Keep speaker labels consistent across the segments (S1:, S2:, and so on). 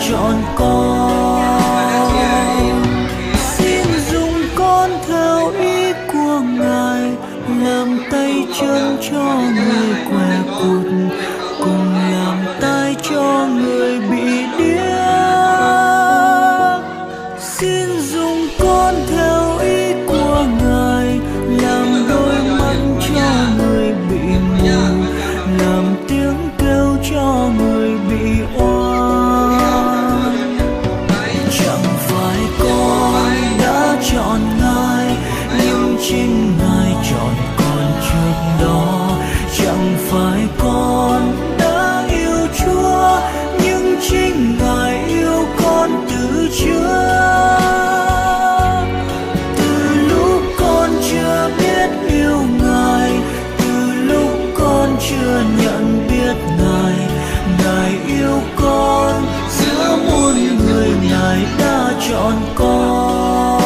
S1: chọn con. Xin dùng con theo ý của Ngài, làm tay chân cho người què cụt, cùng làm tai cho người bị điếc. Xin dùng con theo ý của Ngài, làm đôi mắt cho người bị mù, làm tiếng kêu cho người bị oan. Chẳng phải con đã chọn Ngài, nhưng chính Ngài chọn con trước đó. Chẳng phải con đã yêu Chúa, nhưng chính Ngài yêu con từ trước. Từ lúc con chưa biết yêu Ngài, từ lúc con chưa nhận biết Ngài, Ngài yêu con, giữa muôn người Ngài đã chọn con.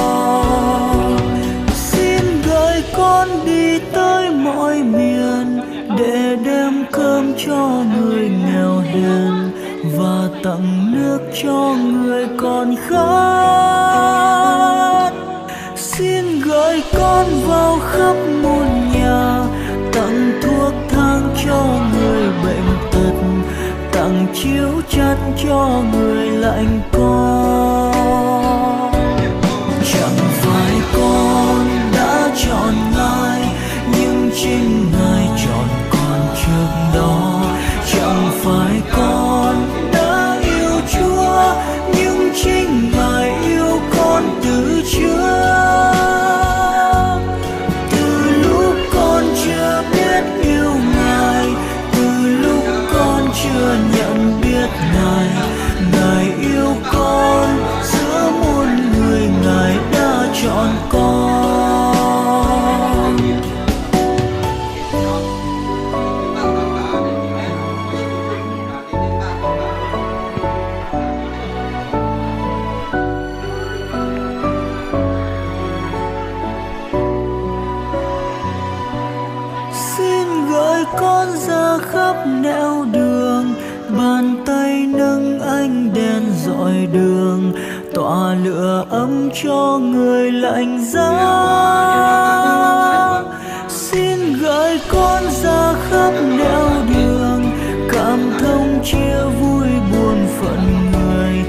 S1: Xin gửi con đi tới mọi miền, để đem cơm cho người nghèo hèn, và tặng nước cho người còn khát. Xin gửi con vào khắp muôn nhà, tặng thuốc thang cho người bệnh tật, tặng chiếu chăn cho người lạnh con. Chẳng phải con đã chọn Ngài, nhưng chính Ngài chọn con trước đó. Chẳng phải con đã yêu Chúa, nhưng chính Ngài yêu con từ trước. Từ lúc con chưa biết yêu Ngài, từ lúc con chưa nhận biết Ngài, Ngài yêu con, giữa muôn người Ngài đã chọn con. Xin gửi con ra khắp nẻo đường, bàn tay nâng ánh đèn dọi đường, tỏa lửa ấm cho người lạnh giá. Xin gửi con ra khắp nẻo đường, cảm thông chia vui buồn phận người,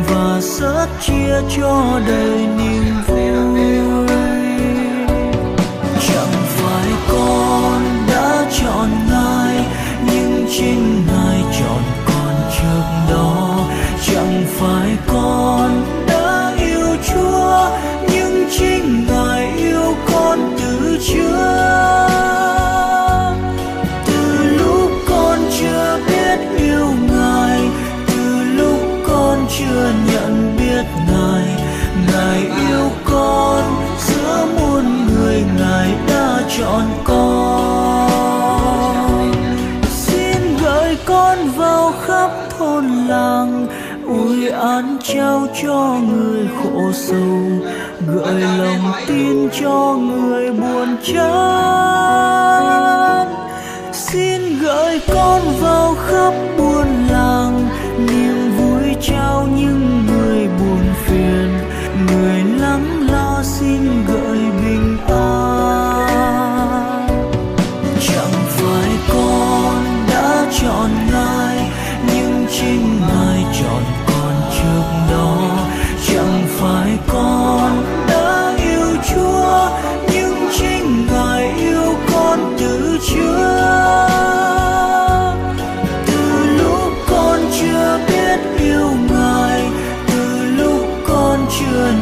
S1: và sớt chia cho đời niềm vui. Chẳng phải con đã chọn Ngài, nhưng chính Ngài chọn con trước đó. Chẳng phải con đã yêu Chúa, nhưng chính Ngài yêu con từ trước. Từ lúc con chưa biết yêu Ngài, từ lúc con chưa nhận biết Ngài, Ngài yêu con, giữa muôn người Ngài đã chọn con. Xin gửi con vào khắp thôn làng, ủi án trao cho người khổ sầu, gợi lòng tin cho người buồn chán. Xin gửi con vào khắp buôn làng, niềm vui trao những người buồn phiền, người lắng lo xin gợi bình an. Chẳng phải con đã chọn Ngài, nhưng chính Ngài chọn con trước đó. Chẳng phải con đã yêu Chúa, nhưng chính Ngài yêu con từ trước. Từ lúc con chưa biết yêu Ngài, từ lúc con chưa